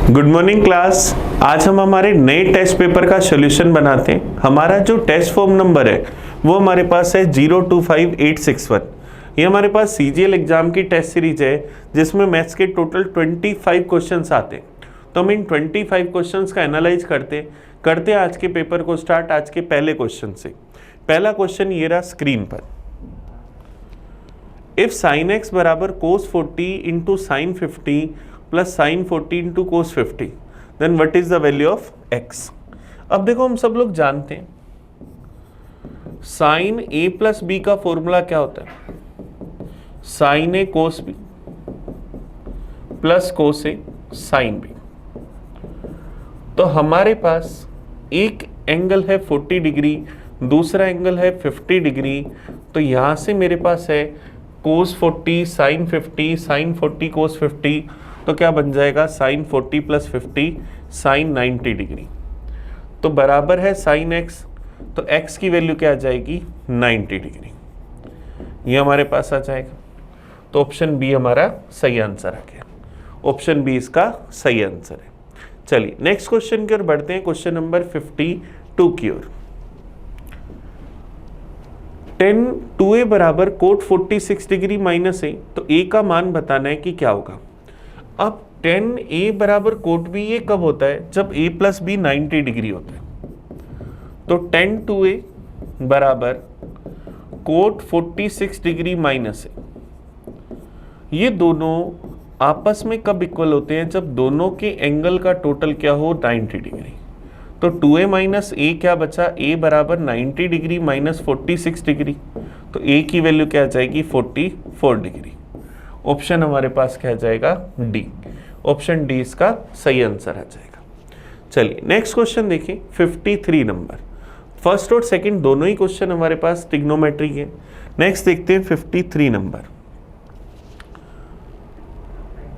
Good morning class. आज हम हमारे नए टेस्ट पेपर का सॉल्यूशन बनाते हैं। हमारा जो टेस्ट फॉर्म नंबर है वो हमारे पास है 025861। ये हमारे पास सीजीएल एग्जाम की टेस्ट सीरीज है जिसमें मैथ्स के टोटल 25 क्वेश्चंस आते हैं। तो हम इन 25 क्वेश्चंस का एनालाइज करते आज के पेपर को स्टार्ट आज के पहले क्वेश्चन से। पहला क्वेश्चन ये रहा स्क्रीन पर। इफ साइन एक्स बराबर cos 40 into sine 50 plus sine 40 into cos 50 then what is the value of X. अब देखो हम सब लोग जानते हैं साइन ए प्लस बी का फॉर्मूला क्या होता है, sine A cos B plus cos A sine B. तो हमारे पास एक एंगल है 40 डिग्री, दूसरा एंगल है 50 डिग्री। तो यहां से मेरे पास है कोस 40 साइन 50 साइन 40 कोस 50। तो क्या बन जाएगा साइन 40 प्लस 50 साइन 90 डिग्री। तो बराबर है साइन एक्स, तो एक्स की वैल्यू क्या आ जाएगी 90 डिग्री। ये हमारे पास आ जाएगा। तो ऑप्शन बी हमारा सही आंसर आ गया। ऑप्शन बी इसका सही आंसर है। चलिए नेक्स्ट क्वेश्चन की ओर बढ़ते हैं। क्वेश्चन नंबर 52 की ओर। 10 2a बराबर कोट 46 डिग्री माइनस ए। तो a का मान बताना है कि क्या होगा। अब 10a बराबर कोट बी, ये कब होता है जब a प्लस बी 90 डिग्री होता है। तो 10 2a बराबर कोट 46 डिग्री माइनस ए, ये दोनों आपस में कब इक्वल होते हैं, जब दोनों के एंगल का टोटल क्या हो 90 डिग्री। तो 2a माइनस ए क्या बचा, a बराबर 90 डिग्री माइनस 46 डिग्री। तो a की वैल्यू क्या आ जाएगी 44 डिग्री। ऑप्शन हमारे पास क्या आ जाएगा डी। ऑप्शन डी इसका सही आंसर आ जाएगा। चलिए नेक्स्ट क्वेश्चन देखिए 53 नंबर। फर्स्ट और सेकंड दोनों ही क्वेश्चन हमारे पास ट्रिग्नोमेट्री के। नेक्स्ट देखते हैं 53 number.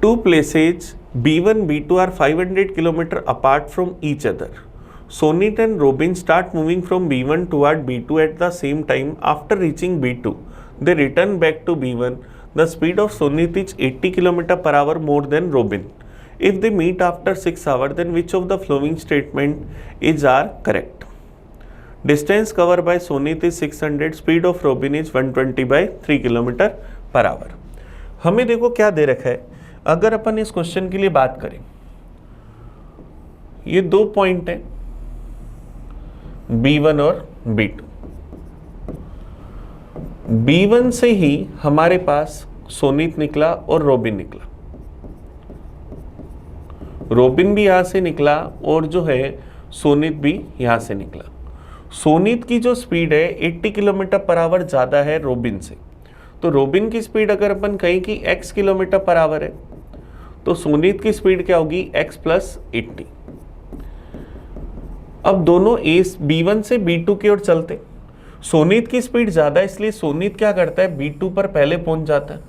Two places B1 B2 are 500 km apart from each other. Sonit and Robin start moving from B1 toward B2 at the same time. After reaching B2, they return back to B1. The speed of Sonit is 80 km per hour more than Robin. If they meet after 6 hours, then which of the following statement are correct? Distance covered by Sonit is 600. Speed of Robin is 120 by 3 km per hour. हमें देखो क्या दे रखा है। अगर अपन इस question के लिए बात करें, ये दो पॉइंट हैं B1 और B2। B1 से ही हमारे पास सोनित निकला और रोबिन निकला। रोबिन भी यहां से निकला और जो है सोनित भी यहां से निकला। सोनित की जो स्पीड है 80 किलोमीटर पर आवर ज्यादा है रोबिन से। तो रोबिन की स्पीड अगर अपन कहें कि x किलोमीटर पर आवर है, तो सोनित की स्पीड क्या होगी x प्लस 80। अब दोनों B1 से B2 की ओर चलते। सोनित की स्पीड ज्यादा है, इसलिए सोनित क्या करता है B2 पर पहले पहुंच जाता है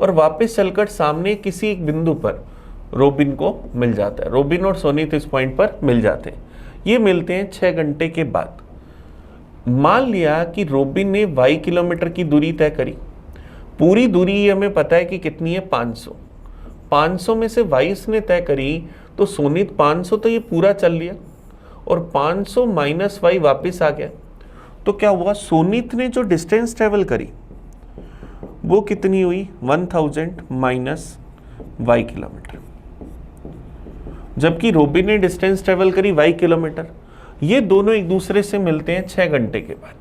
और वापस चलकर सामने किसी एक बिंदु पर रोबिन को मिल जाता है। रोबिन और सोनित इस पॉइंट पर मिल जाते हैं। ये मिलते हैं 6 घंटे के बाद। मान लिया कि रोबिन ने y किलोमीटर की दूरी तय करी। पूरी दूरी हमें पता है कि कितनी है 500। 500 में से y ने तय करी, तो सोनित 500 तो ये पूरा चल लिया और 500 माइनस y वापस आ गया। तो क्या हुआ, सोनित ने जो डिस्टेंस ट्रेवल करी वो कितनी हुई 1000 माइनस y किलोमीटर, जबकि रोबिन ने डिस्टेंस ट्रेवल करी y किलोमीटर। ये दोनों एक दूसरे से मिलते हैं 6 घंटे के बाद।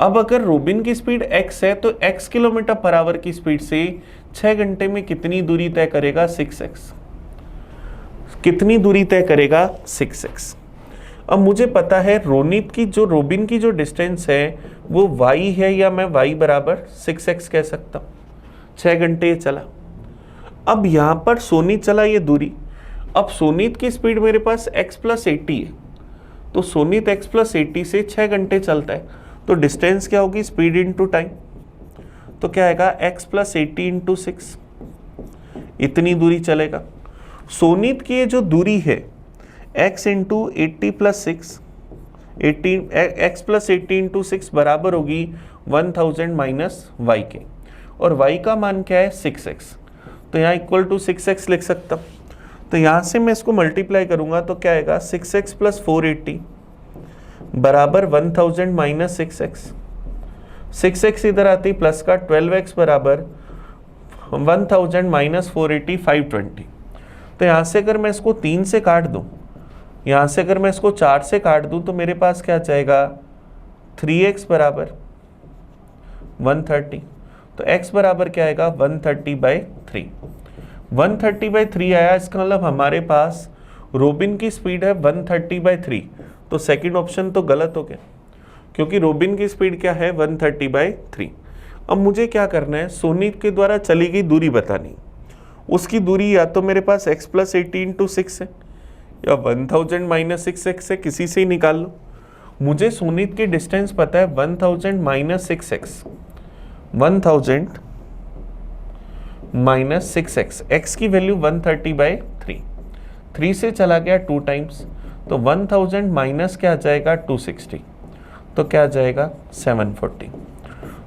अब अगर रोबिन की स्पीड x है तो x किलोमीटर पर आवर की स्पीड से 6 घंटे में कितनी दूरी तय करेगा 6x। कितनी दूरी तय करेगा 6x। अब मुझे पता है रोबिन की जो डिस्टेंस है वो y है, या मैं y बराबर 6x कह सकता हूं। 6 घंटे ये चला। अब यहां पर सोनित चला ये दूरी। अब सोनित की स्पीड मेरे पास x प्लस 80 है, तो सोनित x प्लस 80 से 6 घंटे चलता है। तो डिस्टेंस क्या होगी स्पीड इंटू टाइम। तो क्या आएगा x प्लस 80 इंटू 6, इतनी दूरी चलेगा। सोनित की ये जो दूरी है x into 80 plus 6, x plus 80 into 6 बराबर होगी 1000 माइनस y के, और y का मान क्या है 6x। तो यहाँ इक्वल टू 6x लिख सकता हूँ। तो यहाँ से मैं इसको मल्टीप्लाई करूँगा तो क्या आएगा 6x प्लस 480 बराबर 1000 माइनस 6x। 6x इधर आती प्लस का 12x बराबर 1000 माइनस 480 520। तो यहाँ से अगर मैं इसको 3 से काट दूँ, यहाँ से अगर मैं इसको 4 से काट दूँ तो मेरे पास क्या जाएगा 3x बराबर 130। तो x बराबर क्या आएगा 130/3। 130/3 आया, इसका मतलब हमारे पास रोबिन की स्पीड है 130/3। तो सेकंड ऑप्शन तो गलत हो गया क्योंकि रोबिन की स्पीड क्या है 130/3। अब मुझे क्या करना है, सोनित के द्वारा चली गई दूरी बतानी। उसकी दूरी या तो मेरे पास x प्लस 80 इंटू 6 है या 1000 माइनस 6x है, किसी से ही निकाल लो। मुझे सोनित की डिस्टेंस पता है 1000 minus 6x, 1000 minus 6x, x की वैल्यू 130/3। 3 से चला गया 2 टाइम्स, तो 1000 माइनस क्या आ जाएगा 260, तो क्या आ जाएगा 740।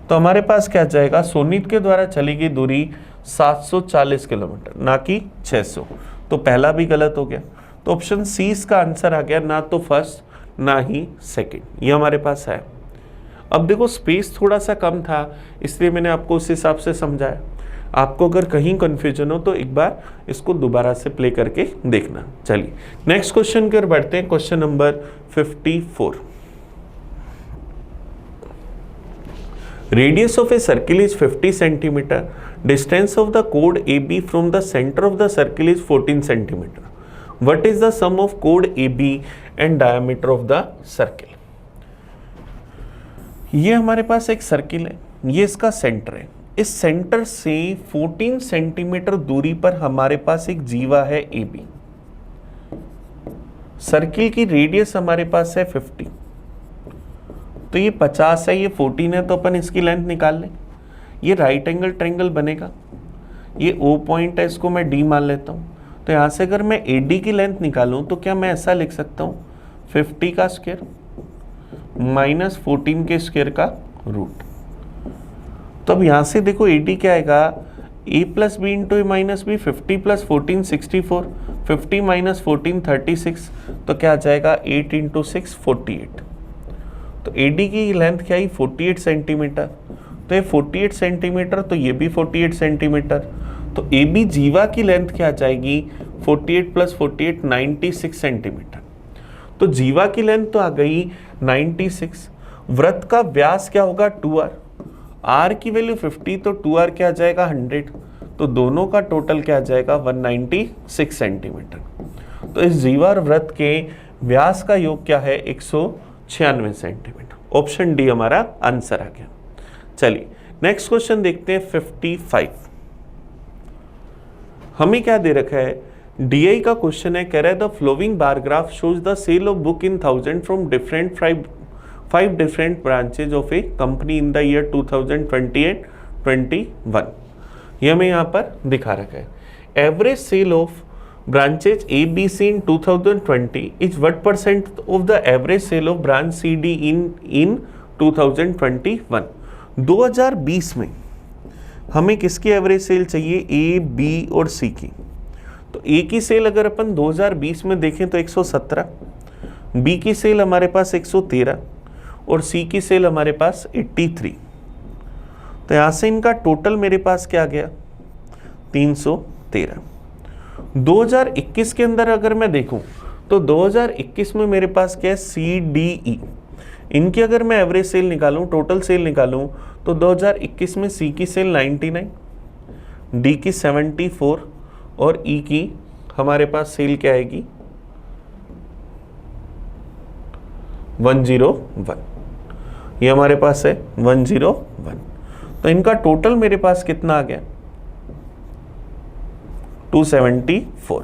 तो हमारे पास क्या जाएगा, सोनित के द्वारा चली गई दूरी 740 किलोमीटर ना कि 600। तो पहला भी गलत हो गया। तो ऑप्शन सी इसका आंसर आ गया, ना तो फर्स्ट ना ही सेकंड। ये हमारे पास है। अब देखो स्पेस थोड़ा सा कम था इसलिए मैंने आपको उस हिसाब से समझाया। आपको अगर कहीं कंफ्यूजन हो तो एक बार इसको दोबारा से प्ले करके देखना। चलिए नेक्स्ट क्वेश्चन की ओर बढ़ते हैं। Question number 54। Radius of a circle is 50 centimeter. Distance of the chord AB from the center of the circle is 14 centimeter. What is the sum of chord AB and diameter of the circle? ये हमारे पास एक circle है, ये इसका centre है। इस centre से 14 सेंटीमीटर दूरी पर हमारे पास एक जीवा है AB। सर्किल की रेडियस हमारे पास है 50, तो ये 50 है, ये 14 है, तो अपन इसकी लेंथ निकाल लें। ये राइट एंगल ट्रायंगल बनेगा। ये O पॉइंट है, इसको मैं D मान लेता हूँ। तो यहाँ से अगर मैं AD की लेंथ निकालूँ तो क्या मैं ऐसा लिख सकता हूँ 50 का स्क्वायर माइनस 14 के स्क्वायर का रूट। तो अब यहाँ से देखो AD क्या आएगा, A plus B into A minus B, 50 plus 14 64, 50 minus 14 36, तो क्या आ जाएगा 8 इंटू 6 48। तो AD की लेंथ क्या है 48 सेंटीमीटर, तो ये 48 सेंटीमीटर, तो ये भी 48 सेंटीमीटर। तो AB जीवा की लेंथ क्या आ जाएगी 48 प्लस 48 96 सेंटीमीटर। तो जीवा की लेंथ तो आ गई 96। वृत्त का व्यास क्या होगा 2r, r की वैल्यू 50, तो 2r क्या आ जाएगा 100, तो दोनों का टोटल क्या आ जाएगा 196 सेंटीमीटर। तो इस जीवा और वृत्त के व्यास का योग क्या है 196 सेंटीमीटर। ऑप्शन डी हमारा आंसर आ गया। चलिए नेक्स्ट क्वेश्चन देखते हैं 55। हमें क्या दे रखा है, डीआई का क्वेश्चन है, कह रहा है the following bar graph shows the sale of book in 1000 from different 5 different branches of a company in the year 2020-21। ये हमें यहाँ पर दिखा रखा है। Average sale of branches A, B, C in 2020 is what percent of the average sale of branch C, D in 2021? 2020 में हमें किसकी एवरेज सेल चाहिए, A, B और C की। तो A की सेल अगर अपन 2020 में देखें तो 117, B की सेल हमारे पास 113 और C की सेल हमारे पास 83। तो यहाँ से इनका टोटल मेरे पास क्या आ गया 313। 2021 के अंदर अगर मैं देखूं तो 2021 में मेरे पास क्या है CDE, इनकी अगर मैं एवरेज सेल निकालूं, टोटल सेल निकालूं, तो 2021 में C की सेल 99, D की 74 और E की हमारे पास सेल क्या आएगी 101। ये हमारे पास है 101। तो इनका टोटल मेरे पास कितना आ गया 274।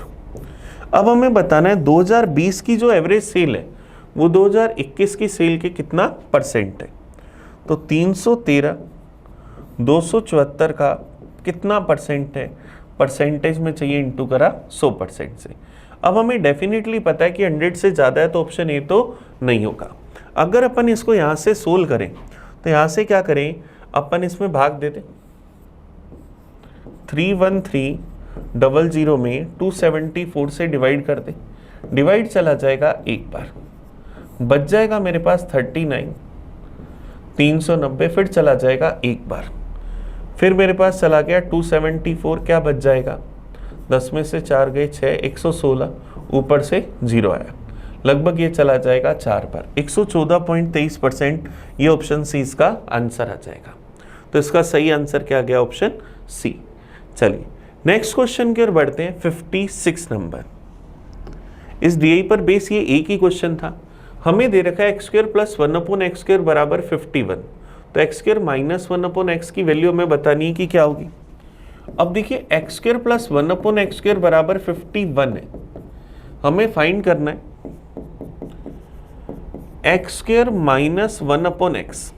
अब हमें बताना है 2020 की जो एवरेज सेल है वो 2021 की सेल के कितना परसेंट है। तो 313 274 का कितना परसेंट है, परसेंटेज में चाहिए इंटू करा 100% से। अब हमें डेफिनेटली पता है कि 100 से ज़्यादा है तो ऑप्शन ए तो नहीं होगा। अगर अपन इसको यहाँ से सोल्व करें तो यहाँ से क्या करें, अपन इसमें भाग दे दें 313 00 में 274 से डिवाइड कर दे, डिवाइड चला जाएगा एक बार, बच जाएगा मेरे पास 39, 390 फिर चला जाएगा एक बार, फिर मेरे पास चला गया 274, क्या बच जाएगा, 10 में से 4 गए 6, 116, ऊपर से 0 आया, लगभग ये चला जाएगा 4 बार, 114.23%। ये ऑप्शन सी इसका आंसर आ जाएगा। तो इसका सही आंसर क्या गया, ऑप्शन सी। चलिए नेक्स्ट क्वेश्चन की ओर बढ़ते हैं। 56 नंबर, इस डीआई पर बेस ये एक ही क्वेश्चन था। हमें दे रखा है एक्स स्क्वायर प्लस 1/x² बराबर 51, तो एक्स स्क्वायर माइनस 1/x की वैल्यू हमें बतानी है कि क्या होगी। अब देखिए एक्स स्क्वायर प्लस 1/x² बराबर 51 है, हमें फाइंड करना है एक्स स्क्वायर माइनस 1/x।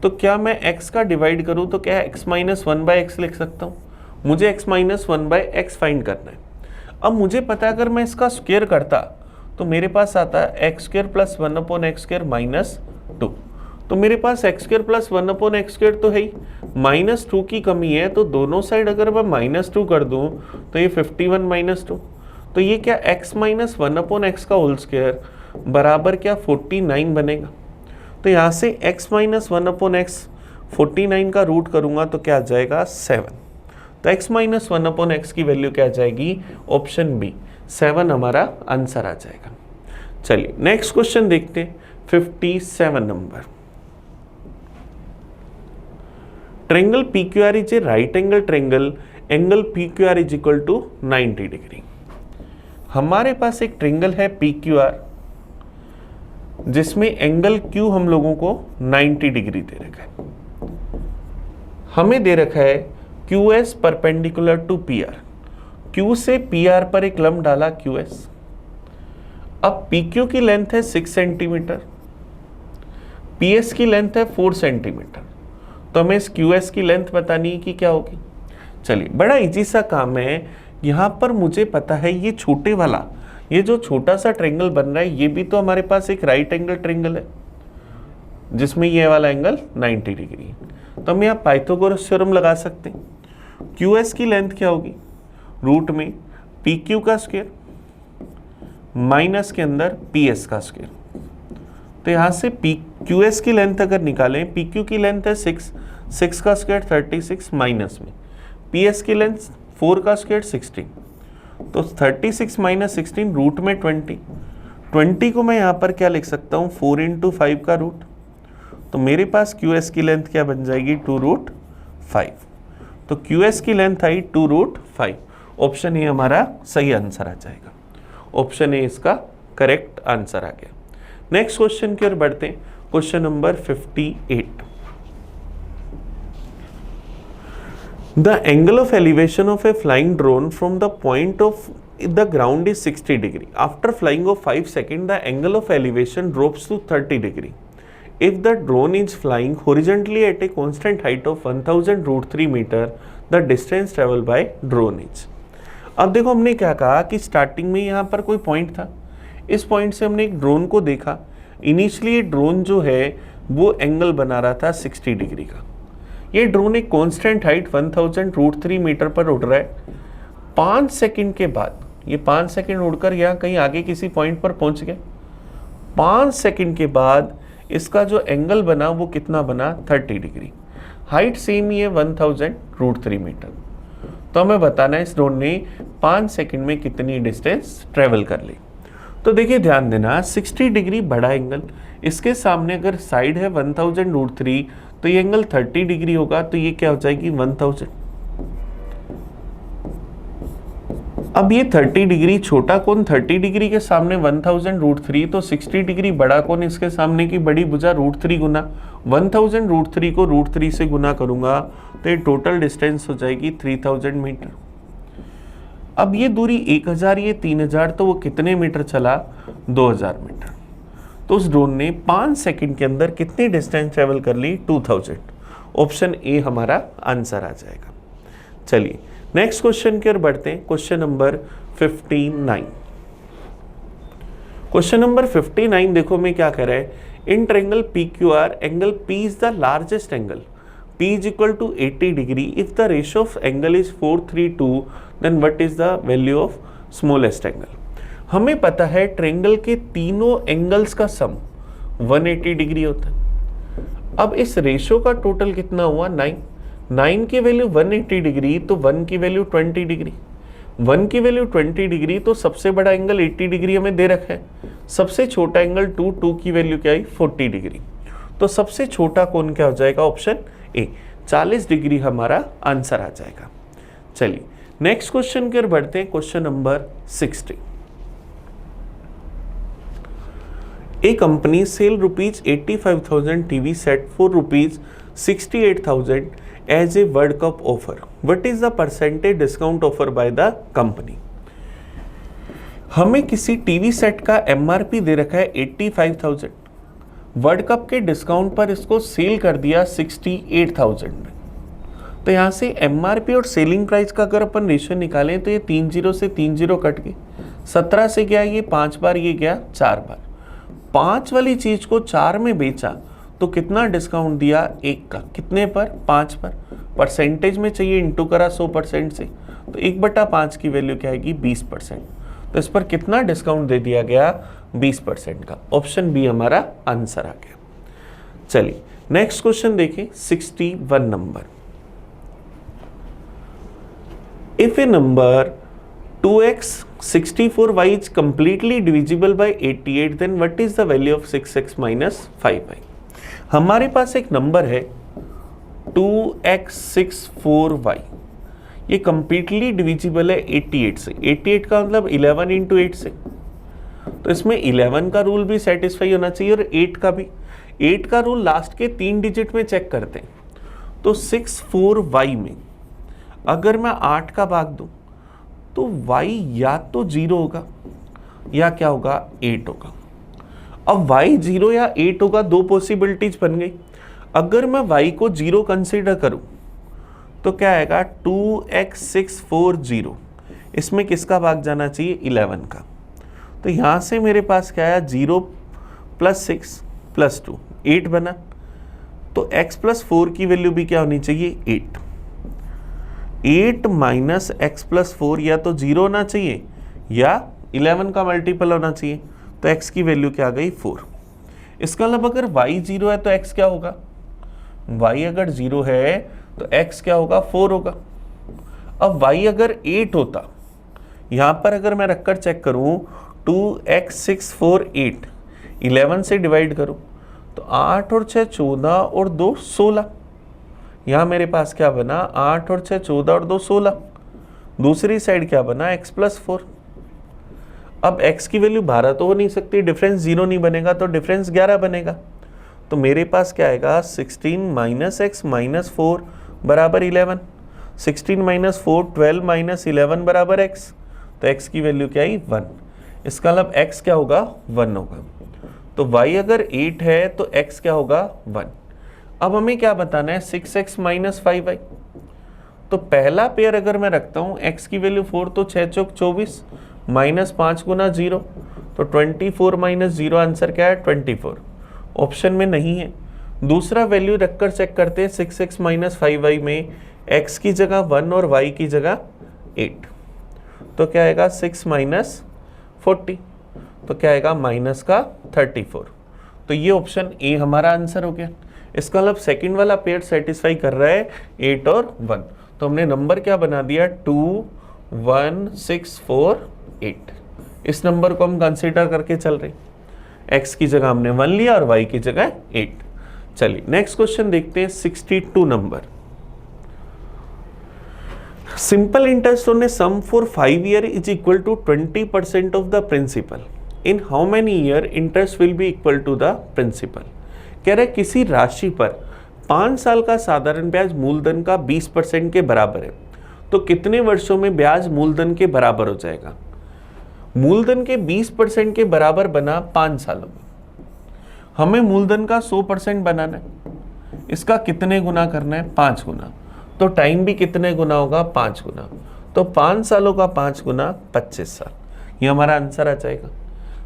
तो क्या मैं x का डिवाइड करूं तो क्या x माइनस 1/x लिख सकता हूं, मुझे x माइनस 1/x फाइंड करना है। अब मुझे पता है अगर मैं इसका स्क्वायर करता तो मेरे पास आता है x square plus 1/x² minus 2, तो मेरे पास एक्स स्क्वायर प्लस 1/x² तो है ही, -2 की कमी है, तो दोनों साइड अगर मैं -2 कर दूं तो ये 51 -2, तो ये क्या x माइनस 1/x का होल स्क्वायर बराबर क्या 49 बनेगा। तो यहाँ से x माइनस 1/x 49 का रूट करूंगा तो क्या आ जाएगा 7, तो x माइनस 1/x की वैल्यू क्या आ जाएगी, ऑप्शन बी 7 हमारा आंसर आ जाएगा। चलिए नेक्स्ट क्वेश्चन देखते हैं। 57 number, triangle PQR is a right angle triangle, angle PQR is equal to 90 degree. हमारे पास एक ट्रायंगल है PQR जिसमें एंगल Q हम लोगों को 90 डिग्री दे रखा है। हमें दे रखा है QS perpendicular to PR, Q से PR पर एक लंब डाला QS। अब PQ की लेंथ है 6 सेंटीमीटर, PS की लेंथ है 4 सेंटीमीटर, तो हमें इस QS की लेंथ बतानी है कि क्या होगी। चलिए बड़ा इजी सा काम है, यहाँ पर मुझे पता है ये छोटे वाला, ये जो छोटा सा ट्रायंगल बन रहा है ये भी तो हमारे पास एक राइट एंगल ट्रायंगल है जिसमें ये वाला एंगल 90 डिग्री है, तो हम यहाँ पाइथागोरस थ्योरम लगा सकते हैं। QS की लेंथ क्या होगी, रूट में PQ का स्क्वायर माइनस के अंदर PS का स्क्वायर, तो यहाँ से QS की लेंथ अगर निकालें, PQ की लेंथ है 6 का स्क्वायर 36 माइनस में PS की लेंथ 4 का स्क्वायर 16, तो 36 माइनस 16 रूट में 20 को मैं यहाँ पर क्या लिख सकता हूँ 4 इंटू 5 का रूट, तो मेरे पास QS की लेंथ क्या बन जाएगी 2√5, तो QS की लेंथ आई 2√5। ऑप्शन ए हमारा सही आंसर आ जाएगा, ऑप्शन ए इसका करेक्ट आंसर आ गया। नेक्स्ट क्वेश्चन की ओर बढ़ते हैं। Question number 58, the angle of elevation of a flying drone from the point of the ground is 60 degree, after flying of 5 second the angle of elevation drops to 30 degree if the drone is flying horizontally at a constant height of 1000√3 metre, the distance traveled by drone is। अब देखो हमने क्या कहा कि starting में यहाँ पर कोई पॉइंट था, इस पॉइंट से हमने एक ड्रोन को देखा। इनिशियली ड्रोन जो है वो एंगल बना रहा था 60 डिग्री का। ये ड्रोन एक कांस्टेंट हाइट 1000√3 मीटर पर उड़ रहा है। 5 सेकंड के बाद ये 5 सेकंड उड़कर यहाँ कहीं आगे किसी पॉइंट पर पहुँच गया। 5 सेकंड के बाद इसका जो एंगल बना वो कितना बना 30 डिग्री। हाइट सेम ही है 1000√3 मीटर। तो हमें बताना है इस ड्रोन ने 5 सेकंड में कितनी डिस्टेंस ट्रेवल कर ली। तो देखिए ध्यान देना 60 डिग्री बड़ा एंगल, इसके सामने अगर साइड है 1000√3 तो ये एंगल 30 डिग्री होगा, तो ये क्या हो जाएगी 1000। अब ये 30 डिग्री छोटा कौन 30 डिग्री के सामने 1000√3, तो 60 डिग्री बड़ा कौन इसके सामने की बड़ी भुजा √3 गुना 1000√3 को √3 से गुना करूंगा तो ये टोटल डिस्टेंस हो जाएगी 3000 मीटर। अब ये दूरी 1000 ये 3000, तो वो कितने मीटर चला 2000 मीटर। तो उस ड्रोन ने 5 सेकंड के अंदर कितनी डिस्टेंस ट्रेवल कर ली 2000। ऑप्शन ए हमारा आंसर आ जाएगा। चलिए नेक्स्ट क्वेश्चन की ओर बढ़ते हैं। Question number 59। क्वेश्चन नंबर 59 देखो मैं क्या कह रहा है, in triangle PQR angle P is the largest angle P is equal to 80 degree. If the ratio of angle is 432, then what is the value of smallest angle? हमें पता है triangle के तीनों एंगल्स का सम 180 डिग्री होता है। अब इस रेशो का टोटल कितना हुआ 9। 9 की वैल्यू 180 डिग्री, तो 1 की वैल्यू 20 डिग्री। 1 की वैल्यू 20 डिग्री, तो सबसे बड़ा एंगल 80 डिग्री हमें दे रखा है, सबसे छोटा एंगल 2 की वैल्यू क्या आई 40 डिग्री। तो सबसे छोटा कोण क्या हो जाएगा, ऑप्शन ए 40 डिग्री हमारा आंसर आ जाएगा। चलिए नेक्स्ट क्वेश्चन की ओर बढ़ते हैं, question number 60। A company sell rupees 85,000 TV set for rupees 68,000 as a World Cup offer. What is the percentage discount offer by the company? हमें किसी टीवी सेट का MRP दे रखा है 85,000, वर्ल्ड कप के डिस्काउंट पर इसको सेल कर दिया 68,000 में। तो यहाँ से MRP और सेलिंग प्राइस का अगर अपन रेशियो निकालें तो ये 3 0 से 3 0 कट गए, 17 से गया ये 5 बार, ये गया 4 बार। 5 वाली चीज को 4 में बेचा तो कितना डिस्काउंट दिया, 1 का, कितने पर 5 पर। परसेंटेज में चाहिए, इंटू करा 100% से, तो 1/5 की वैल्यू क्या आएगी 20%। तो इस पर कितना डिस्काउंट दे दिया गया 20% का। ऑप्शन बी हमारा आंसर आ गया। चलिए नेक्स्ट क्वेश्चन देखिए 61 number. If A number 2x 64y is completely divisible by 88, then what is the value of 6x minus 5y? हमारे पास एक नंबर है 2x 64y, ये completely divisible है 88 से। 88 का मतलब 11 इंटू 8 से, तो इसमें 11 का रूल भी सेटिस्फाई होना चाहिए और 8 का भी। 8 का रूल लास्ट के 3 डिजिट में चेक करते हैं। तो 64y में अगर मैं 8 का भाग दूं तो y या तो 0 होगा या क्या होगा 8 होगा। अब y 0 या 8 होगा, दो पॉसिबिलिटीज बन गई। अगर मैं y को 0 कंसीडर करूं तो क्या आएगा 2x 640, इसमें किसका भाग जाना चाहिए 11 का। तो यहां से मेरे पास क्या आया 0 + 6 + 2 8 बना, तो x + 4 की वैल्यू भी क्या होनी चाहिए 8। 8 माइनस x + 4 या तो 0 होना चाहिए या 11 का मल्टीपल होना चाहिए, तो x की वैल्यू क्या आ गई 4। इसका मतलब अगर y 0 है तो x क्या होगा, y अगर 0 है तो x क्या होगा 4 होगा। अब y अगर 8 होता, यहां पर अगर मैं रखकर चेक करूं 2x 648 11 से डिवाइड करूं तो 8 और 6 14 और 2 16। यहां मेरे पास क्या बना 8 और 6 14 और 2 16। दूसरी साइड क्या बना x + 4। अब x की वैल्यू 12 तो हो नहीं सकती, डिफरेंस 0 नहीं बनेगा, तो डिफरेंस 11 बनेगा। तो मेरे पास क्या आएगा 16 - x - 4 बराबर 11। 16 - 4 12 - 11 बराबर x, तो x की वैल्यू क्या आई 1। इसका मतलब x क्या होगा 1 होगा। तो y अगर 8 है तो x क्या होगा 1। अब हमें क्या बताना है 6x - 5y। तो पहला पेयर अगर मैं रखता हूं x की वैल्यू 4, तो 6 चौक 24 -5 गुना 0, तो 24 - 0 आंसर क्या है 24। ऑप्शन में नहीं है। दूसरा वैल्यू रखकर चेक करते हैं 6x - 5y में x की जगह 1 और y की जगह 8, तो क्या आएगा 6 - 40, तो क्या आएगा -34। तो ये ऑप्शन ए हमारा आंसर हो गया। इसका मतलब सेकंड वाला पेयर सेटिस्फाई कर रहा है 8 और 1, तो हमने नंबर क्या बना दिया 2 1 6 4 8। इस नंबर को हम कंसीडर करके चल रहे हैं। x की जगह हमने 1 लिया और y की जगह 8। चलिए नेक्स्ट क्वेश्चन देखते हैं 62 number. Simple interest on a sum for 5 year is equal to 20% of the principal. In how many year interest will be equal to the principal. कह रहे किसी राशि पर 5 साल का साधारण ब्याज मूलधन का 20% के बराबर है, तो कितने वर्षों में ब्याज मूलधन के बराबर हो जाएगा। मूलधन के 20% के बराबर बना 5 सालों में। हमें मूलधन का 100% बनाना है, इसका कितने गुना करना है 5 गुना, तो टाइम भी कितने गुना होगा 5 गुना, तो 5 सालों का 5 गुना 25 साल, ये हमारा आंसर आ जाएगा।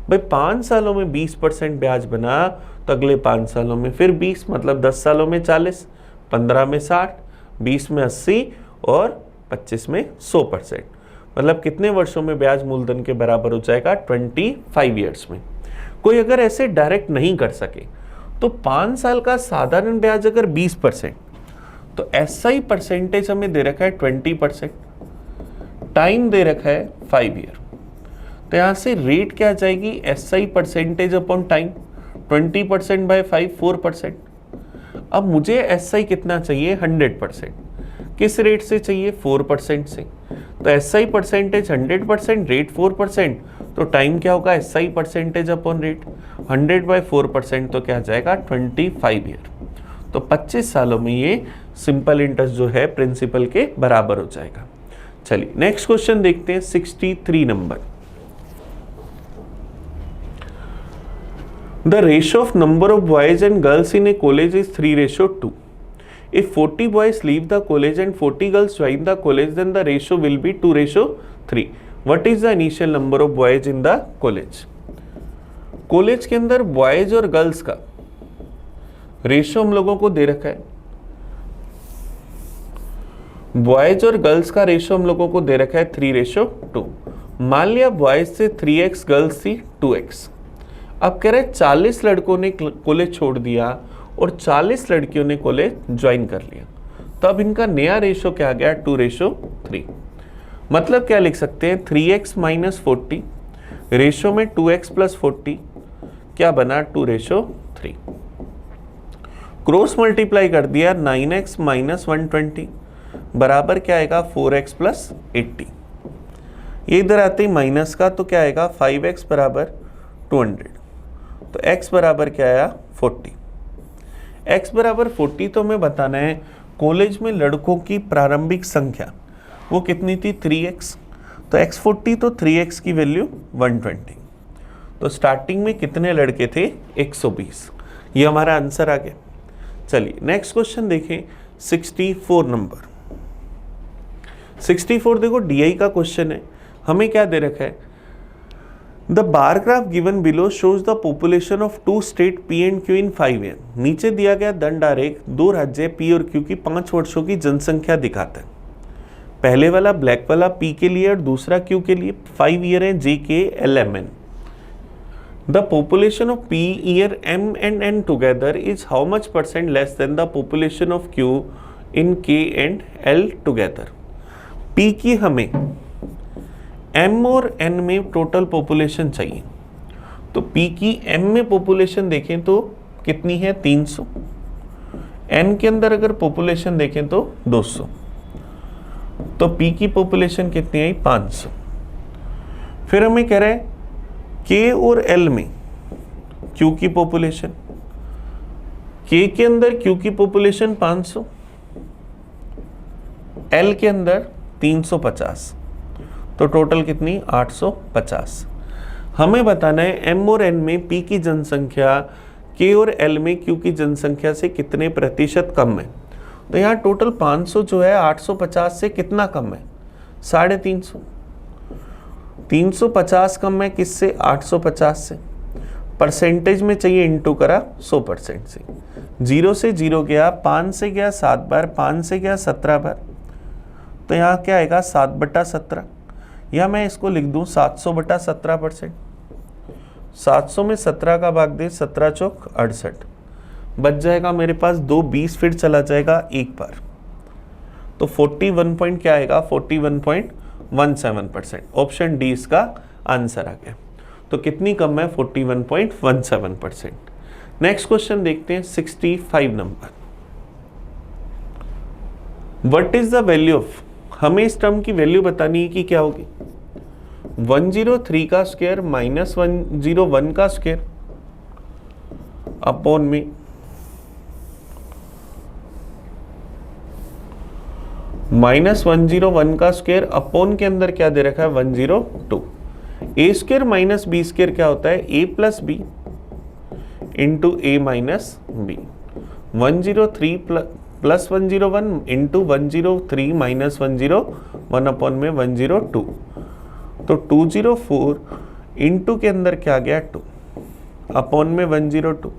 भाई 5 सालों में 20% ब्याज बना, तो अगले 5 सालों में फिर 20, मतलब 10 सालों में 40, 15 में 60, 20 में 80 और 25 में 100%। मतलब कितने वर्षों में ब्याज मूलधन के बराबर हो जाएगा? 25 ईयर्स में। कोई अगर ऐसे डायरेक्ट नहीं कर सके तो 5 साल का साधारण ब्याज अगर 20%, तो एसआई परसेंटेज हमें दे रखा है 20%, टाइम दे रखा है 5 ईयर। तो यहां से रेट क्या आ जाएगी? SI percentage upon time, 20% by 5, 4%। अब मुझे एसआई कितना चाहिए? 100%। किस रेट से चाहिए? 4% से। तो एसआई परसेंटेज 100%, रेट 4%, तो टाइम क्या होगा? एसआई परसेंटेज अपॉन रेट 100/4%, तो क्या आ जाएगा? 25 ईयर। तो 25 सालों में ये सिंपल इंटरेस्ट जो है प्रिंसिपल के बराबर हो जाएगा। चलिए नेक्स्ट क्वेश्चन देखते हैं, 63 number. The ratio of number of boys and girls in a college is 3:2. If 40 boys leave the college and 40 girls join the college, then the ratio will be 2:3. What is the initial number of boys in the college? College के अंदर boys और girls का ratio हम लोगों को दे रखा है। Boys और गर्ल्स का रेशियो हम लोगों को दे रखा है 3:2। मान लिया बॉयज से 3x, गर्ल्स थी 2x। अब कह रहे 40 लड़कों ने कॉलेज छोड़ दिया और 40 लड़कियों ने कॉलेज ज्वाइन कर लिया, तो अब इनका नया रेशो क्या आ गया? 2:3। मतलब क्या लिख सकते हैं? 3x - 40 रेशो में 2x + 40 क्या बना? 2:3। क्रॉस मल्टीप्लाई कर दिया, 9x - 120 बराबर क्या आएगा? 4x + 80। ये इधर आते ही माइनस का, तो क्या आएगा? 5x = 200। तो x बराबर क्या आया? 40। x बराबर 40 तो हमें बताना है कॉलेज में लड़कों की प्रारंभिक संख्या वो कितनी थी? 3x। तो x 40 तो 3x की वैल्यू 120। तो स्टार्टिंग में कितने लड़के थे? 120। ये हमारा आंसर आ गया। चलिए नेक्स्ट क्वेश्चन देखें, 64 नंबर। 64 देखो DI का क्वेश्चन है। हमें क्या दे रखा है? The bar graph given below shows the population of two state P and Q in 5 years. नीचे दिया गया दंड आरेख दो राज्य P और Q की 5 वर्षों की जनसंख्या दिखाता है। पहले वाला ब्लैक वाला P के लिए और दूसरा Q के लिए 5 ईयर है J K L M N. The population of P year M and N together is how much % less than the population of Q in K and L together. P की हमें M और N में total population चाहिए, तो P की M में population देखें तो कितनी है? 300। N के अंदर अगर पॉपुलेशन देखें तो 200, तो P की पॉपुलेशन कितनी आई? 500। फिर हमें कह रहा है K और L में Q की पॉपुलेशन, K के अंदर Q की पॉपुलेशन 500, L के अंदर 350, तो टोटल कितनी? 850। हमें बताना है M और N में P की जनसंख्या K और L में Q की जनसंख्या से कितने प्रतिशत कम है। तो यहाँ टोटल 500 जो है 850 से कितना कम है? 350। 350 कम है किससे? 850 से। परसेंटेज में चाहिए, इंटू करा 100% से। 0 से 0 गया, 5 से गया 7 बार, 5 से गया 17 बार, तो यहाँ क्या आएगा? 7/17। या मैं इसको लिख दूं 700/17%। 700 में 17 का भाग दे, 17 चौक 68, बच जाएगा मेरे पास 2 20, फिर चला जाएगा एक बार, तो 41 पॉइंट क्या आएगा? 41.17%। ऑप्शन डी इसका आंसर आ गया। तो कितनी कम है? 41.17%। नेक्स्ट क्वेश्चन देखते हैं, 65 number. What is the value of, हमें इस टर्म की वैल्यू बतानी है कि क्या होगी। 103 का स्क्वायर माइनस 101 का स्क्वायर अपॉन में -101 का स्क्वायर अपॉन के अंदर क्या दे रखा है? 102। ए स्क्वायर माइनस बी स्क्वायर क्या होता है? a + b into a - b। 103 plus 101 into 103 minus 101 upon में 102, तो 204 इंटू के अंदर क्या गया? 2 अपॉन में 102।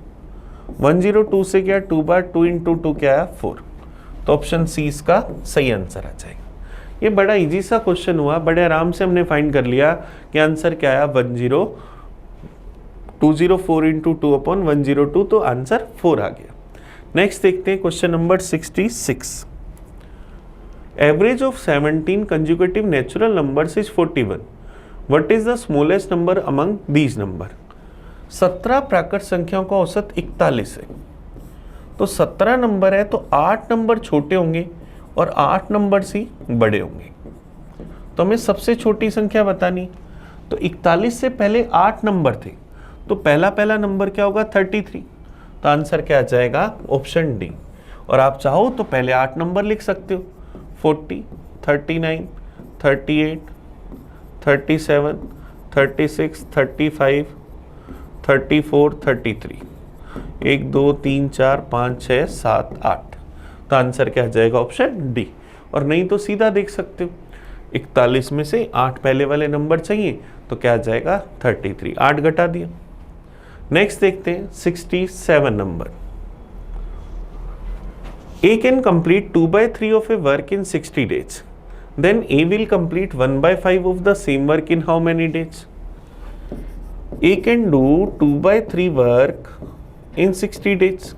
102 से क्या? 2 बार 2 इंटू 2 क्या आया? 4। तो ऑप्शन सी इसका सही आंसर आ जाएगा। ये बड़ा इजी सा क्वेश्चन हुआ, बड़े आराम से हमने फाइंड कर लिया कि आंसर क्या आया 204 इंटू 2/102, तो आंसर 4 आ गया। नेक्स्ट देखते हैं question number 66। Average of 17 conjugative natural numbers is 41। What is the smallest number among these number? 17 प्राकृत संख्याओं का औसत 41 है, तो 17 नंबर है तो 8 नंबर छोटे होंगे और 8 नंबर ही बड़े होंगे। तो हमें सबसे छोटी संख्या बतानी, तो 41 से पहले 8 नंबर थे, तो पहला नंबर क्या होगा 33, तो आंसर क्या आ जाएगा ऑप्शन डी। और आप चाहो तो पहले 8 नंबर लिख सकते हो, 40, 39, 38, 37, 36, 35, 34, 33, 1 2 3 4 5 6 7 8, तो आंसर क्या आ जाएगा ऑप्शन डी। और नहीं तो सीधा देख सकते हो, 41 में से 8 पहले वाले नंबर चाहिए, तो क्या आ जाएगा 33, 8 घटा दिया। नेक्स्ट देखते हैं 67 number. A can complete 2/3 of a work in 60 days. Then A will complete 1/5 of the same work in how many days? A can do 2/3 work in 60 days.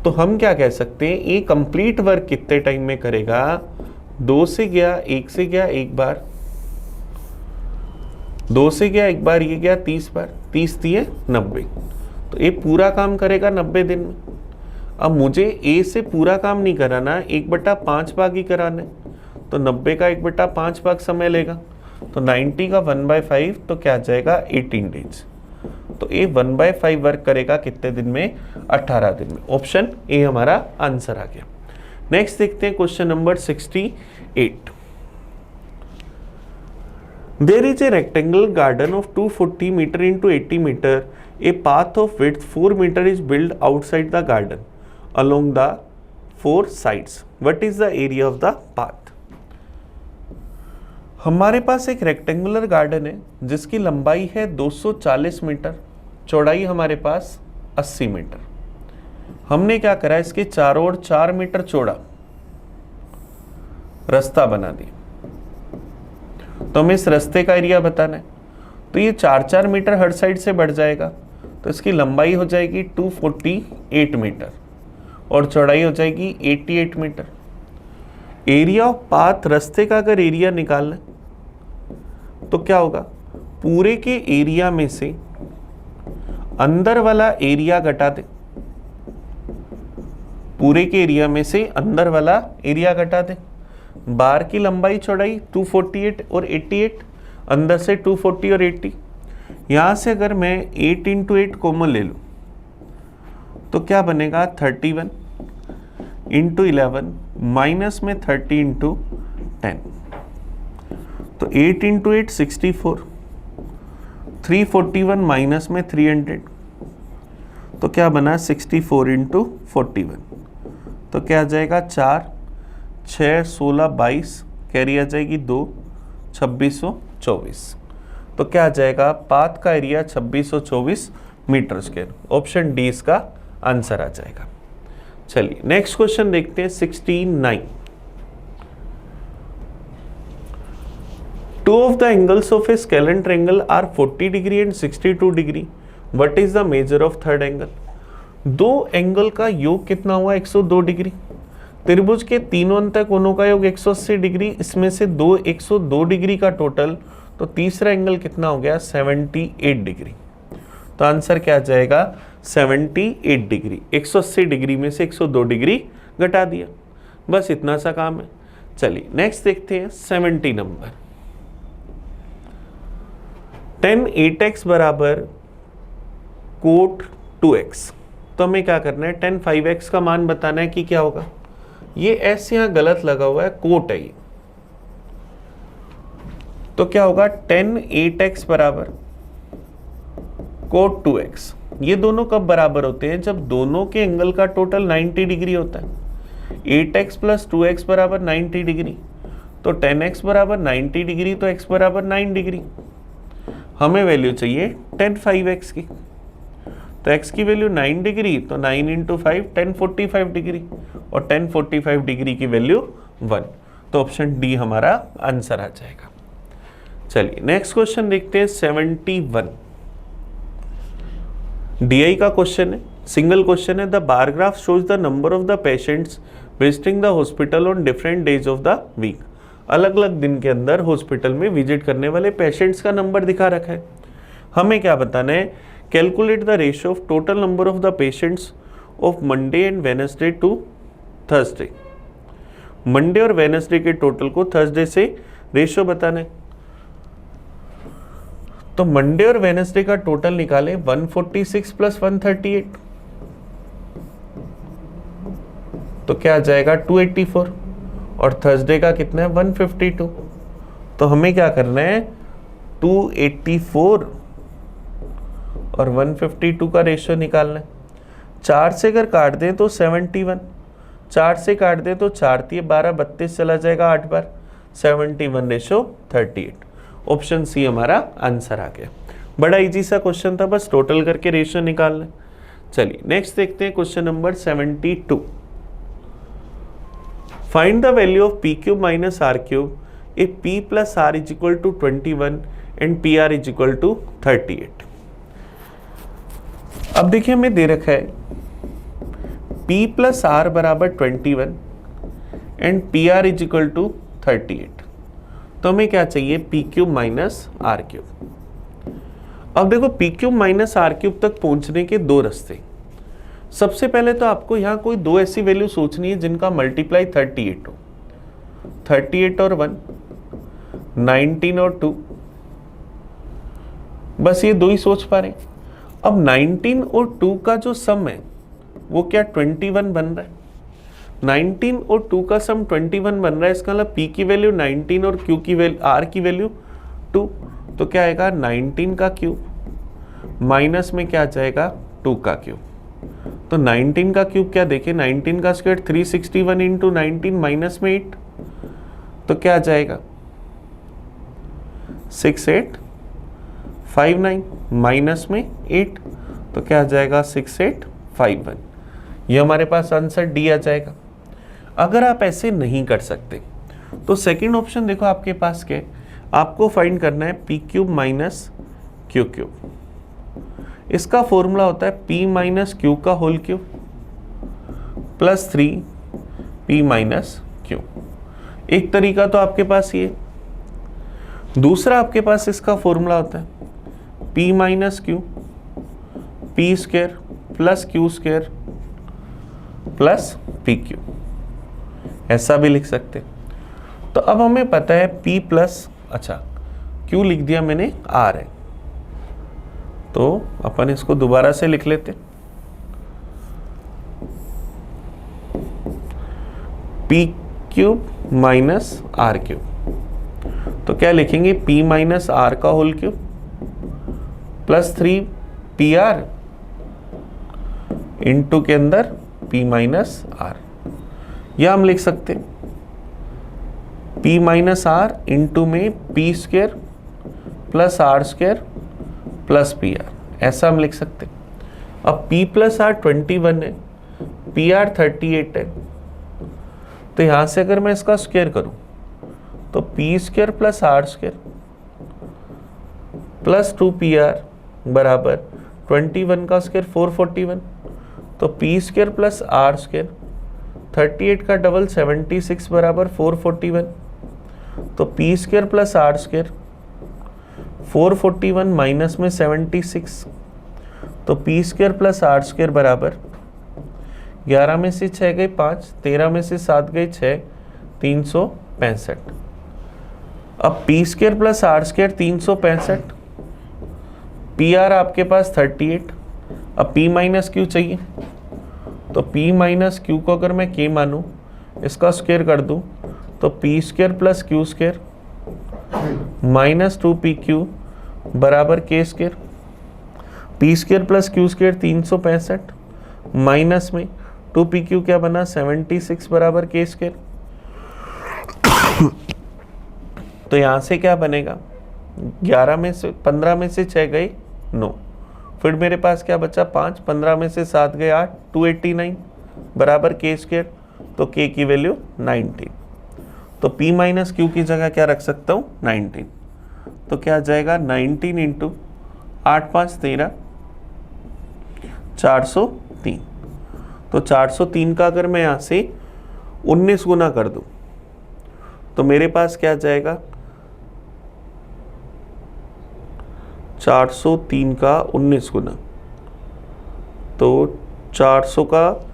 तो हम क्या कह सकते हैं, A कंप्लीट वर्क कितने time में करेगा? 2 से गया, 1 से गया, एक बार, 2 से गया एक बार, ये गया 30 बार, 30 दिए 90, तो ये पूरा काम करेगा 90 दिन में। अब मुझे ए से पूरा काम नहीं कराना, 1/5 भाग ही कराना है, तो 90 का 1/5 भाग समय लेगा, तो 90 का 1/5, तो क्या आ जाएगा 18 डेज। तो ए 1/5 वर्क करेगा कितने दिन में? 18 दिन में। ऑप्शन ए हमारा आंसर आ गया। नेक्स्ट देखते हैं question number 68। There is a rectangular garden of 240 meter into 80 meter. A path of width 4 meter is built outside the garden along the 4 sides. What is the area of the path? हमारे पास एक rectangular garden है जिसकी लंबाई है 240 metre, चौड़ाई हमारे पास 80 metre. हमने क्या करा, इसके चारों ओर 4 मीटर चौड़ा रास्ता बना दिया, तो हमें इस रास्ते का एरिया बताना है। तो ये 4-4 मीटर हर साइड से बढ़ जाएगा, तो इसकी लंबाई हो जाएगी 248 मीटर और चौड़ाई हो जाएगी 88 मीटर। एरिया ऑफ पाथ, रास्ते का अगर एरिया निकालना है तो क्या होगा, पूरे के एरिया में से अंदर वाला एरिया घटा दे, पूरे के एरिया में से अंदर वाला एरिया घटा दे। बार की लंबाई चौड़ाई 248 और 88, अंदर से 240 और 80। यहाँ से अगर मैं 8 × 8 कॉमन ले लूँ तो क्या बनेगा 31 × 11 माइनस में 30 × 10, तो 8 × 8 64, 341 माइनस में 300, तो क्या बना 64 × 41, तो क्या आ जाएगा 4, 6, 16, 22, कैरी आ जाएगी 2, 2624, तो क्या आ जाएगा पाथ का area 2624 metre square. Option D इसका आंसर आ जाएगा। चलिए नेक्स्ट क्वेश्चन देखते हैं 69। Two of the angles of a scalene triangle are 40 degree and 62 degree. What is the measure of third angle? दो एंगल का योग कितना हुआ 102 डिग्री। त्रिभुज के तीनों अंतःकोणों का योग 180 डिग्री, इसमें से 102 डिग्री का टोटल, तो तीसरा एंगल कितना हो गया 78 डिग्री। तो आंसर क्या आ जाएगा 78 डिग्री। 180 डिग्री में से 102 डिग्री घटा दिया, बस इतना सा काम है। चलिए नेक्स्ट देखते हैं 70 नंबर। tan 8x बराबर कोट 2x, तो हमें क्या करना है tan 5x का मान बताना है कि क्या होगा। ये s यहाँ गलत लगा हुआ है, कोट है ये, तो क्या होगा tan 8x बराबर कोट 2x। ये दोनों कब बराबर होते हैं, जब दोनों के एंगल का टोटल 90 डिग्री होता है। 8x प्लस 2x बराबर 90 डिग्री, तो tan x बराबर 90 डिग्री, तो x बराबर 9 डिग्री। हमें वैल्यू चाहिए tan 5x की, तो x की वैल्यू 9 डिग्री, तो 9 इंटू 5 1045 डिग्री, और 1045 डिग्री की वैल्यू 1, तो ऑप्शन डी हमारा आंसर आ जाएगा। चलिए नेक्स्ट क्वेश्चन देखते हैं 71। DI का क्वेश्चन है, सिंगल क्वेश्चन है। The bar graph shows the number of the patients visiting the hospital on different days of the week. अलग अलग दिन के अंदर हॉस्पिटल में विजिट करने वाले पेशेंट्स का नंबर दिखा रखा है। हमें क्या बताना है, calculate the ratio of total number of the patients of Monday and Wednesday to Thursday. Monday और वेडनेसडे के टोटल को थर्सडे से रेशियो बताना है। तो मंडे और वेडनेसडे का टोटल निकाले 146 प्लस 138, तो क्या आ जाएगा 284, और थर्सडे का कितना है 152। तो हमें क्या करना है 284 और 152 का रेशियो निकालना है। 4 से अगर काट दें तो 71, 4 से काट दें तो 4 3 12 32 चला जाएगा 8 बार, 71 रेशियो 38। ऑप्शन सी हमारा आंसर आ गया। बड़ा इजी सा क्वेश्चन था, बस टोटल करके रेशियो निकालना है। चलिए नेक्स्ट देखते हैं question number 72। Find the value of P cube minus R cube if P plus R is equal to 21 and P R is equal to 38। अब देखिए हमें दे रखा है P प्लस आर बराबर 21 and P R is equal to 38। तो हमें क्या चाहिए P cube minus R cube. अब देखो P cube minus R cube तक पहुंचने के दो रास्ते। सबसे पहले तो आपको यहाँ कोई दो ऐसी वैल्यू सोचनी है जिनका मल्टीप्लाई 38 हो। 38 और 1, 19 और 2, बस ये दो ही सोच पा रहे हैं। अब 19 और 2 का जो सम है वो क्या 21 बन रहा है। 19 और 2 का सम 21 बन रहा है, इसका मतलब P की वैल्यू 19 और Q की वैल्यू R की वैल्यू 2, तो क्या आएगा 19 का क्यूब माइनस में क्या आ जाएगा 2 का क्यूब। तो 19 का क्यूब क्या देखें, 19 का स्क्वायर 361 इंटू 19 माइनस में 8, तो क्या आ जाएगा 6859 माइनस में 8, तो क्या आ जाएगा 6851। ये हमारे पास आंसर डी आ जाएगा। अगर आप ऐसे नहीं कर सकते तो सेकंड ऑप्शन देखो आपके पास क्या है, आपको फाइंड करना है P cube minus Q cube. इसका फॉर्मूला होता है p माइनस क्यू का whole cube plus 3p minus Q. एक तरीका तो आपके पास ये, दूसरा आपके पास इसका फॉर्मूला होता है p minus Q P square plus Q square plus P Q, ऐसा भी लिख सकते। तो अब हमें पता है p प्लस, अच्छा q लिख दिया मैंने, r है, तो अपन इसको दोबारा से लिख लेते। p cube minus R cube, तो क्या लिखेंगे p माइनस आर का whole cube plus 3pr into के अंदर p माइनस आर, या हम लिख सकते p माइनस आर इंटू में p square plus R square plus P R, ऐसा हम लिख सकते। अब p प्लस आर 21 है, पी आर 38 है, तो यहां से अगर मैं इसका स्क्वायर करूं तो P square plus R square plus 2pr बराबर 21 का स्क्वायर 441, तो P square plus R square 38 का डबल 76 बराबर 441, तो P square plus R square 441 minus में 76, तो P square plus R square बराबर 11 में से 6 गए 5, 13 में से 7 गए 6, 365। अब P square plus R square 365, P R आपके पास 38, अब p माइनस क्यू चाहिए, तो p माइनस क्यू को अगर मैं k मानूं, इसका स्क्वायर कर दूं, तो P square plus Q square minus 2pq बराबर k square, P square plus Q square 365 minus में 2pq क्या बना 76 बराबर k स्क्वायर। तो यहां से क्या बनेगा 11 में से 15 में से 6 गए 9, फिर मेरे पास क्या बचा 5, 15 में से 7 गए 8, 289 बराबर के स्क्वायर, तो के की वैल्यू 19। तो p माइनस क्यू की जगह क्या रख सकता हूँ 19, तो क्या आ जाएगा 19 इंटू 8 5 13 403। तो 403 का अगर मैं यहाँ से 19 गुना कर दूं तो मेरे पास क्या जाएगा 403 का 19 गुना, तो 400 का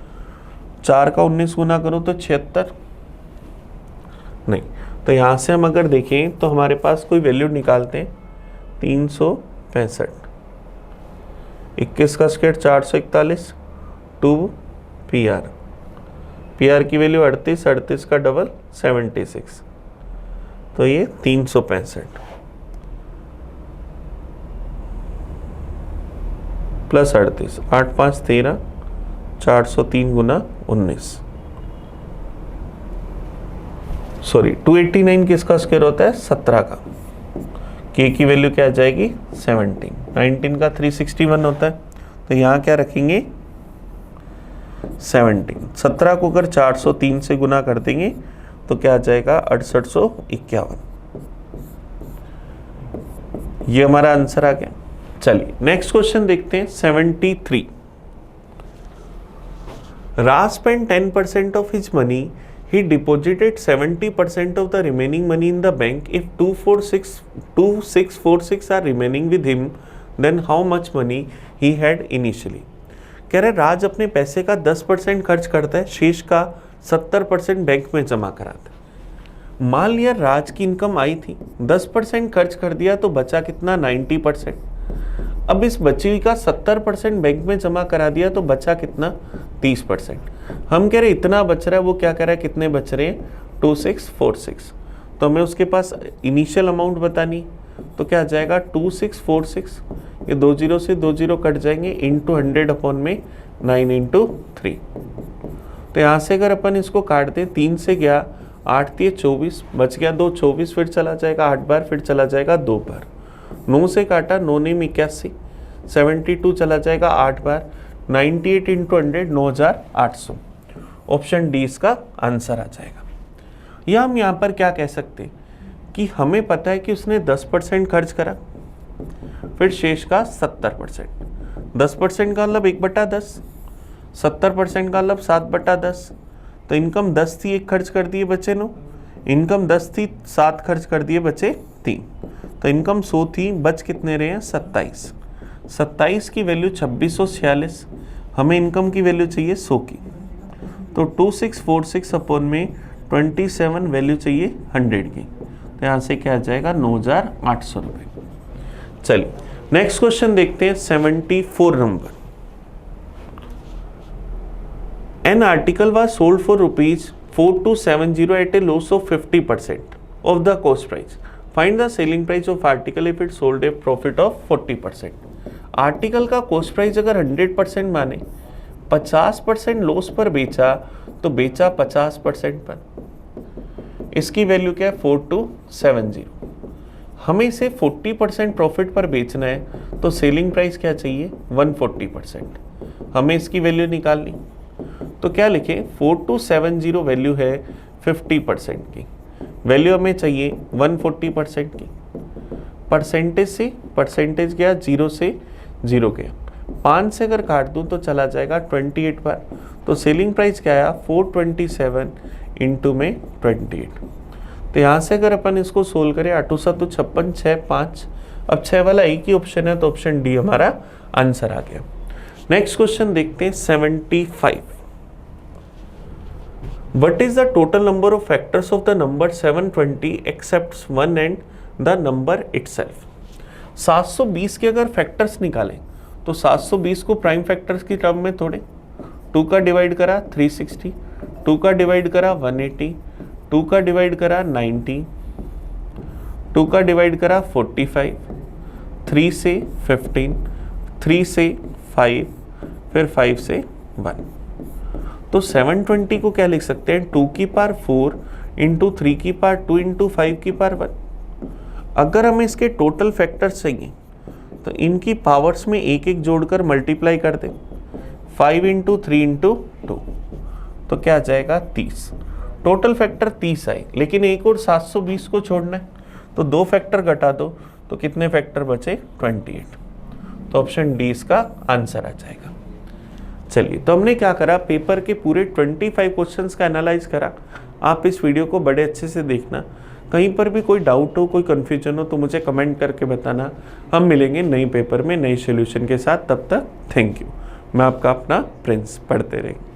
4 का 19 गुना करो तो 76 नहीं। तो यहाँ से हम अगर देखें तो हमारे पास कोई वैल्यू निकालते हैं 365, 21 का स्क्वायर 441, 2 पी आर की वैल्यू 38, 38 का डबल 76, तो ये 365 प्लस 38, 8 5 13, 403 गुना 19, सॉरी 289 किसका स्क्वायर होता है 17 का, के की वैल्यू क्या आ जाएगी 17, 19 का 361 होता है, तो यहाँ क्या रखेंगे 17, 17 को अगर 403 से गुना कर देंगे तो क्या आ जाएगा 6851। ये हमारा आंसर आ गया। चलिए नेक्स्ट क्वेश्चन देखते हैं 73। Raj spent 10% of his money. He deposited 70% of the remaining money in the bank. If 2646 are remaining with him, then how much money he had initially? कह रहे राज अपने पैसे का 10% खर्च करता है, शेष का 70% बैंक में जमा कराता है। मान लिया राज की इनकम आई थी, 10% खर्च कर दिया तो बचा कितना 90%। अब इस बची हुई का 70% बैंक में जमा करा दिया तो बचा कितना 30%। हम कह रहे इतना बच रहा है, वो क्या कह रहा है कितने बच रहे हैं 2646, तो हमें उसके पास इनिशियल अमाउंट बतानी, तो क्या आ जाएगा 2646, ये 2 0 से 2 0 कट जाएंगे, इंटू 100 अपॉन में 9 इंटू 3। तो यहाँ से अगर अपन इसको काट दें, 3 से गया 8 3 24, बच गया 2 24, फिर चला जाएगा 8 बार, फिर चला जाएगा 2 बार, 9 से काटा 9 ने 81, 72 चला जाएगा 8 बार, 98 इंटू 100 9800। ऑप्शन डी इसका आंसर आ जाएगा। या हम यहाँ पर क्या कह सकते हैं कि हमें पता है कि उसने 10% खर्च करा, फिर शेष का 70%, 10% का मतलब 1/10, 70% का मतलब 7/10। तो इनकम 10 थी, 1 खर्च कर दिए बचे 9, इनकम 10 थी 7 खर्च कर दिए बचे 3, तो इनकम 100 थी, बच कितने रहे हैं 27। 27 की वैल्यू 2646, हमें इनकम की वैल्यू चाहिए 100 की, तो 2646 अपॉन में 27 वैल्यू चाहिए 100 की, तो यहाँ से क्या आ जाएगा 9800 रुपये। चलिए नेक्स्ट क्वेश्चन देखते हैं 74 number. An article was sold for ₹4270 at a loss of 50% of the cost price. Find the selling price of article if it sold a profit of 40%. Article का कॉस्ट प्राइस अगर 100% माने, 50% loss पर बेचा तो बेचा 50% पर, इसकी वैल्यू क्या है 4270। हमें इसे 40% प्रॉफिट पर बेचना है तो सेलिंग प्राइस क्या चाहिए 140%, हमें इसकी वैल्यू निकालनी, तो क्या लिखें 4270 वैल्यू है 50% की, वैल्यू हमें चाहिए 140% की, परसेंटेज से परसेंटेज गया 0 से 0 गया, 5 से अगर काट दूं तो चला जाएगा 28 बार, तो सेलिंग प्राइस क्या आया 427 इंटू में 28। तो यहाँ से अगर अपन इसको सोल्व करें 8 7 56 6 5, अब 6 वाला एक ही ऑप्शन है तो ऑप्शन डी हमारा आंसर आ गया। नेक्स्ट क्वेश्चन देखते हैं 75। What is the total number of factors of the number 720 except 1 and the number itself? 720 के अगर फैक्टर्स निकालें तो 720 को प्राइम फैक्टर्स की टर्म में तोड़ें, 2 का डिवाइड करा 360, 2 का डिवाइड करा 180, 2 का डिवाइड करा 90, 2 का डिवाइड करा 45, 3 से 15, 3 से 5, फिर 5 से 1। तो 720 को क्या लिख सकते हैं 2 की पावर 4 इंटू 3 की पावर 2 इंटू 5 की पावर 1। अगर हमें इसके टोटल फैक्टर्स चाहिए तो इनकी पावर्स में एक एक जोड़कर मल्टीप्लाई कर दे, 5 इंटू 3 इंटू 2, तो क्या आ जाएगा 30। टोटल फैक्टर 30 आए, लेकिन एक और 720 को छोड़ना है, तो 2 फैक्टर घटा दो, तो कितने फैक्टर बचे 28। तो ऑप्शन डी इसका आंसर आ जाएगा। चलिए, तो हमने क्या करा, पेपर के पूरे 25 क्वेश्चंस का एनालाइज करा। आप इस वीडियो को बड़े अच्छे से देखना, कहीं पर भी कोई डाउट हो, कोई कन्फ्यूजन हो तो मुझे कमेंट करके बताना। हम मिलेंगे नई पेपर में नई सॉल्यूशन के साथ, तब तक थैंक यू। मैं आपका अपना प्रिंस, पढ़ते रहेंगे।